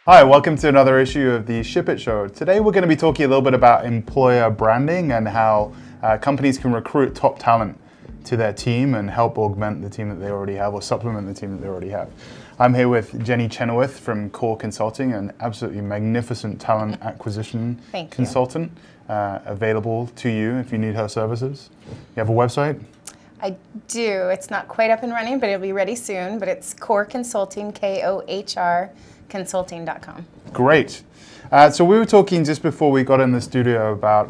Hi, welcome to another issue of the Ship It Show. Today we're going to be talking a little bit about employer branding and how companies can recruit top talent to their team and help augment the team that they already have or supplement the team that they already have. I'm here with Chynoweth from Kohr Consulting, an absolutely magnificent talent acquisition consultant, available to you if you need her services. You have a website? I do. It's not quite up and running, but it'll be ready soon. But it's Kohr Consulting, Kohr Consulting.com. Great. So we were talking just before we got in the studio about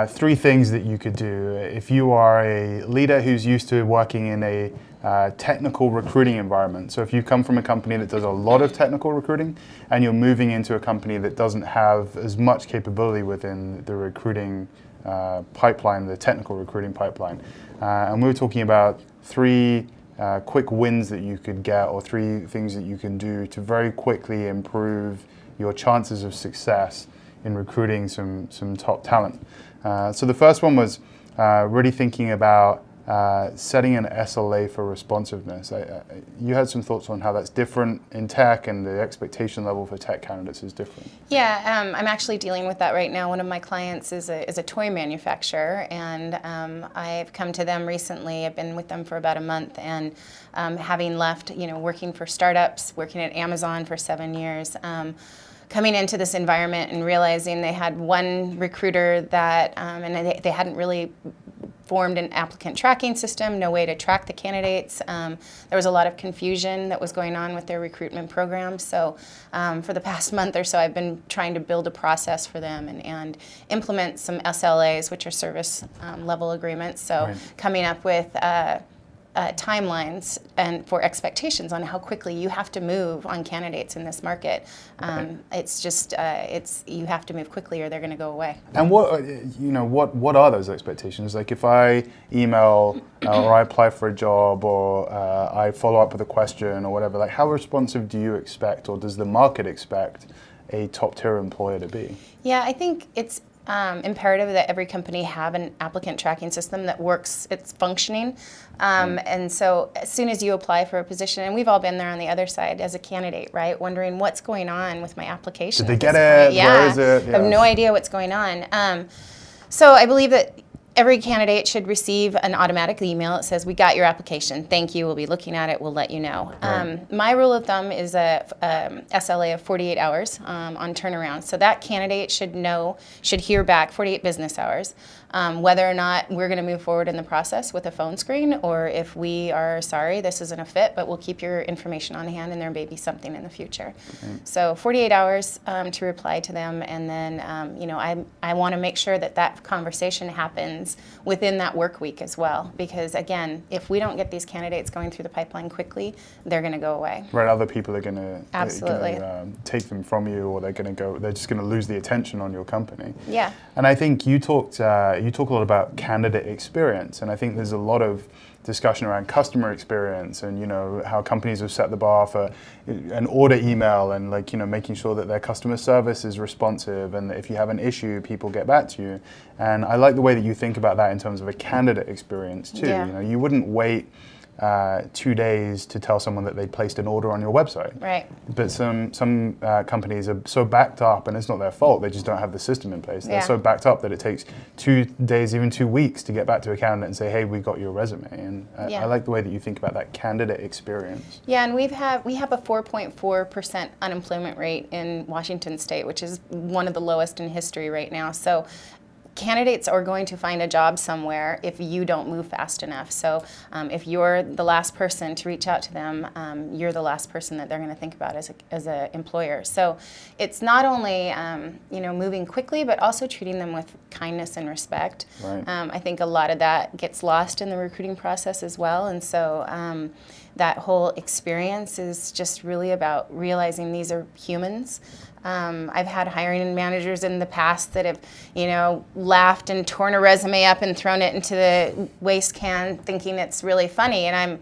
three things that you could do. If you are a leader who's used to working in a technical recruiting environment, so if you come from a company that does a lot of technical recruiting and you're moving into a company that doesn't have as much capability within the recruiting pipeline, the technical recruiting pipeline, and we were talking about three quick wins that you could get, or three things that you can do to very quickly improve your chances of success in recruiting some top talent. So the first one was really thinking about setting an SLA for responsiveness. You had some thoughts on how that's different in tech, and the expectation level for tech candidates is different. Yeah, I'm actually dealing with that right now. One of my clients is a toy manufacturer, and I've come to them recently. I've been with them for about a month, and having left, working for startups, working at Amazon for 7 years, coming into this environment and realizing they had one recruiter that, and they hadn't really formed an applicant tracking system, no way to track the candidates. There was a lot of confusion that was going on with their recruitment program. So for the past month or so, I've been trying to build a process for them and implement some SLAs, which are service level agreements. So coming up with timelines and for expectations on how quickly you have to move on candidates in this market. It's just you have to move quickly or they're going to go away. And what are those expectations? Like if I email or I apply for a job or I follow up with a question or whatever, like how responsive do you expect, or does the market expect a top tier employer to be? Yeah, I think it's imperative that every company have an applicant tracking system that works, it's functioning. And so as soon as you apply for a position, and we've all been there on the other side as a candidate, right? Wondering what's going on with my application. Did they get it? Yeah. Where is it? I have no idea what's going on. So I believe that every candidate should receive an automatic email that says, "We got your application. Thank you. We'll be looking at it. We'll let you know." My rule of thumb is a SLA of 48 hours on turnaround. So that candidate should hear back 48 business hours whether or not we're going to move forward in the process with a phone screen, or if we are sorry, this isn't a fit, but we'll keep your information on hand and there may be something in the future. So 48 hours to reply to them, and then I want to make sure that conversation happens within that work week as well, because again, if we don't get these candidates going through the pipeline quickly, they're going to go away. Right, other people are going to absolutely take them from you, or they're just going to lose the attention on your company. Yeah. And I think you talk a lot about candidate experience, and I think there's a lot of discussion around customer experience, and how companies have set the bar for an order email, and making sure that their customer service is responsive, and that if you have an issue, people get back to you. And I like the way that you think about that in terms of a candidate experience too. Yeah. You wouldn't wait 2 days to tell someone that they placed an order on your website. Right. But some companies are so backed up, and it's not their fault, they just don't have the system in place. They're so backed up that it takes 2 days, even 2 weeks to get back to a candidate and say, "Hey, we got your resume." And I like the way that you think about that candidate experience. Yeah, and we have a 4.4% unemployment rate in Washington State, which is one of the lowest in history right now. So candidates are going to find a job somewhere if you don't move fast enough. So if you're the last person to reach out to them, you're the last person that they're going to think about as an employer. So it's not only moving quickly, but also treating them with kindness and respect. Right. I think a lot of that gets lost in the recruiting process as well, and so that whole experience is just really about realizing these are humans. I've had hiring managers in the past that have, laughed and torn a resume up and thrown it into the waste can thinking it's really funny. And I'm,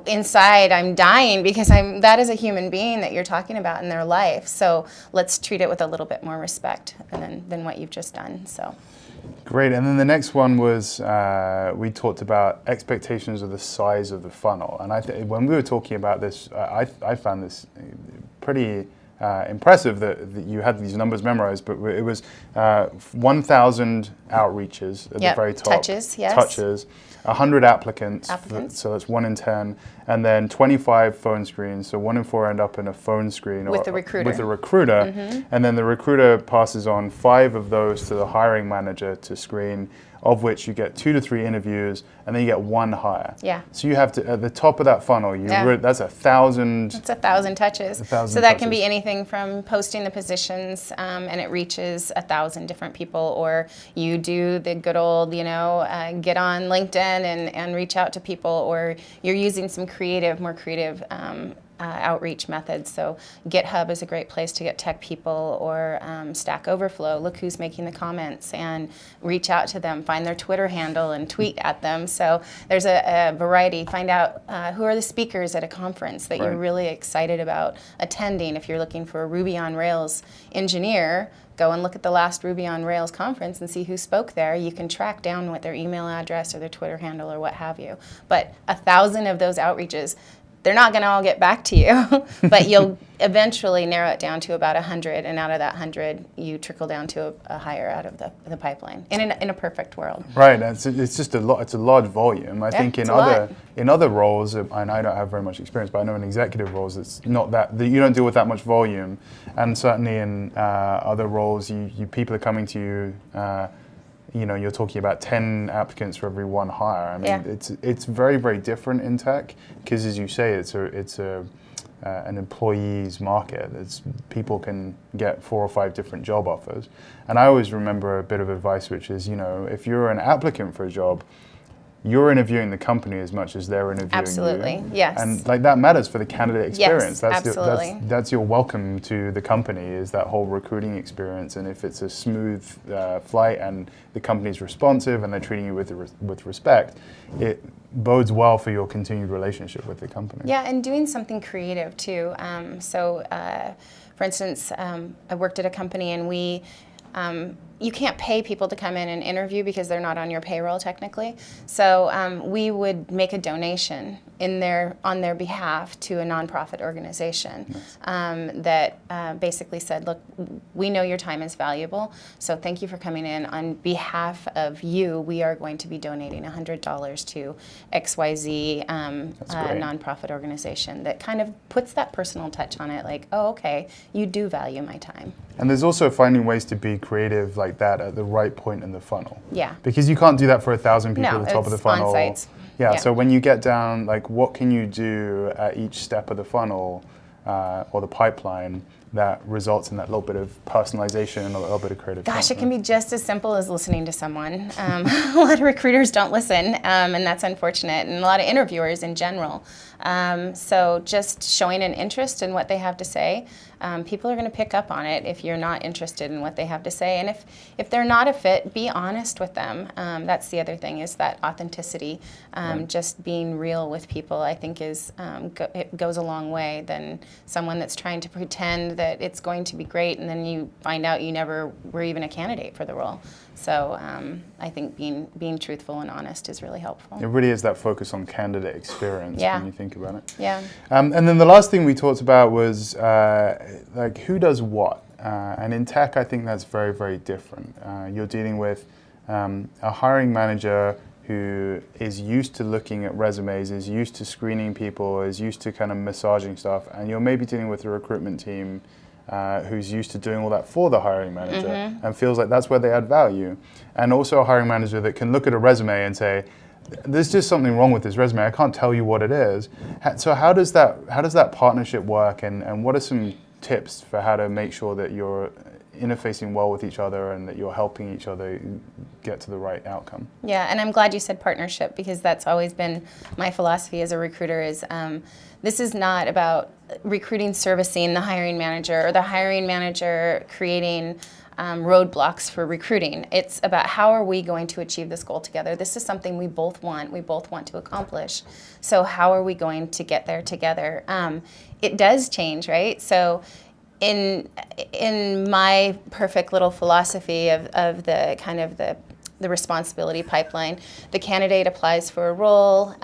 inside I'm dying because that is a human being that you're talking about in their life. So let's treat it with a little bit more respect than what you've just done. So. Great. And then the next one was we talked about expectations of the size of the funnel. And when we were talking about this, I found this pretty impressive that you had these numbers memorized, but it was 1,000 outreaches at the very top. Touches, yes. Touches, 100 applicants. Applicants. So that's 1 in 10, and then 25 phone screens. So 1 in 4 end up in a phone screen with the recruiter. With a recruiter, and then the recruiter passes on 5 of those to the hiring manager to screen, of which you get 2 to 3 interviews, and then you get 1 hire. Yeah. So you have to, at the top of that funnel, that's 1,000. It's 1,000 touches. 1,000 so that touches. can be anything from posting the positions, and it reaches 1,000 different people, or you do the good old, get on LinkedIn and reach out to people, or you're using some more creative outreach methods. So GitHub is a great place to get tech people, or Stack Overflow. Look who's making the comments and reach out to them. Find their Twitter handle and tweet at them. So there's a variety. Find out who are the speakers at a conference that you're really excited about attending. If you're looking for a Ruby on Rails engineer, go and look at the last Ruby on Rails conference and see who spoke there. You can track down what their email address or their Twitter handle or what have you. But 1,000 of those outreaches, they're not going to all get back to you, but you'll eventually narrow it down to about 100, and out of that 100, you trickle down to a hire out of the pipeline in a perfect world. Right, it's just a lot. It's a large volume. I think in other roles, and I don't have very much experience, but I know in executive roles, it's not that you don't deal with that much volume, and certainly in other roles, people are coming to you. You're talking about 10 applicants for every 1 hire. I mean, it's very, very different in tech because, as you say, it's an employee's market. People can get 4 or 5 different job offers. And I always remember a bit of advice, which is, if you're an applicant for a job, you're interviewing the company as much as they're interviewing you. Absolutely, yes. And that matters for the candidate experience. Yes, absolutely. That's your welcome to the company, is that whole recruiting experience. And if it's a smooth flight and the company's responsive and they're treating you with respect, it bodes well for your continued relationship with the company. Yeah, and doing something creative too. For instance, I worked at a company, and you can't pay people to come in and interview because they're not on your payroll technically. So we would make a donation on their behalf to a nonprofit organization that basically said, look, we know your time is valuable, so thank you for coming in. On behalf of you, we are going to be donating $100 to XYZ nonprofit organization. That kind of puts that personal touch on it, like, oh, okay, you do value my time. And there's also finding ways to be creative like that at the right point in the funnel. Yeah. Because you can't do that for 1,000 people at the top of the funnel. On-sites. Yeah, so when you get down, what can you do at each step of the funnel or the pipeline that results in that little bit of personalization and a little bit of creative Gosh, content? it can be just as simple as listening to someone. A lot of recruiters don't listen, and that's unfortunate, and a lot of interviewers in general. So just showing an interest in what they have to say, people are going to pick up on it if you're not interested in what they have to say. And if they're not a fit, be honest with them. That's the other thing, is that authenticity. Just being real with people, I think, it goes a long way than someone that's trying to pretend that it's going to be great, and then you find out you never were even a candidate for the role. So I think being truthful and honest is really helpful. It really is that focus on candidate experience when you think about it. Yeah. And then the last thing we talked about was who does what. And in tech, I think that's very, very different. You're dealing with a hiring manager who is used to looking at resumes, is used to screening people, is used to kind of massaging stuff, and you're maybe dealing with a recruitment team who's used to doing all that for the hiring manager and feels like that's where they add value. And also a hiring manager that can look at a resume and say, there's just something wrong with this resume, I can't tell you what it is. So how does that partnership work, and what are some tips for how to make sure that you're interfacing well with each other and that you're helping each other get to the right outcome? Yeah, and I'm glad you said partnership, because that's always been my philosophy as a recruiter, is this is not about recruiting servicing the hiring manager, or the hiring manager creating roadblocks for recruiting. It's about, how are we going to achieve this goal together? This is something we both want to accomplish. So how are we going to get there together? It does change, right? So in my perfect little philosophy of the kind of the responsibility pipeline, the candidate applies for a role.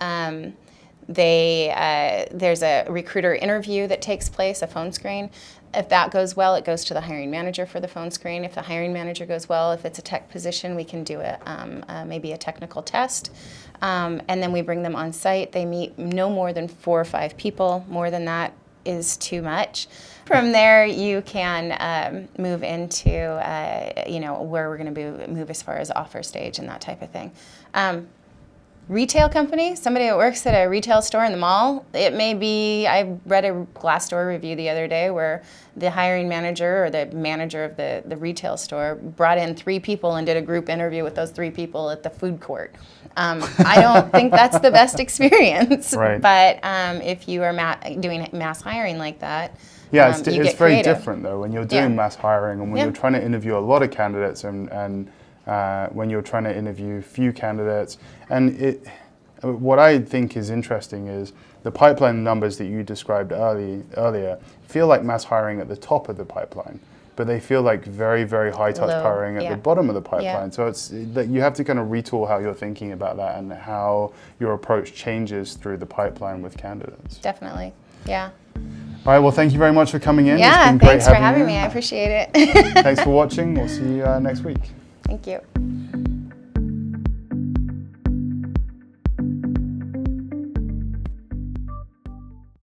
There's a recruiter interview that takes place, a phone screen. If that goes well, it goes to the hiring manager for the phone screen. If the hiring manager goes well, if it's a tech position, we can do maybe a technical test. And then we bring them on site. They meet no more than 4 or 5 people. More than that is too much. From there, you can move into, where we're going to move as far as offer stage and that type of thing. Retail company, somebody that works at a retail store in the mall, it may be, I read a Glassdoor review the other day where the hiring manager or the manager of the retail store brought in 3 people and did a group interview with those 3 people at the food court. I don't think that's the best experience, right. But if you are doing mass hiring like that, yeah, it's very creative. different though when you're doing mass hiring and when you're trying to interview a lot of candidates and when you're trying to interview few candidates. And what I think is interesting is the pipeline numbers that you described earlier feel like mass hiring at the top of the pipeline, but they feel like very, very high touch hiring at the bottom of the pipeline. Yeah. So it's that you have to kind of retool how you're thinking about that and how your approach changes through the pipeline with candidates. Definitely, yeah. All right, well, thank you very much for coming in. Yeah, it's been great thanks for having having you. me. I appreciate it. Thanks for watching. We'll see you next week. Thank you.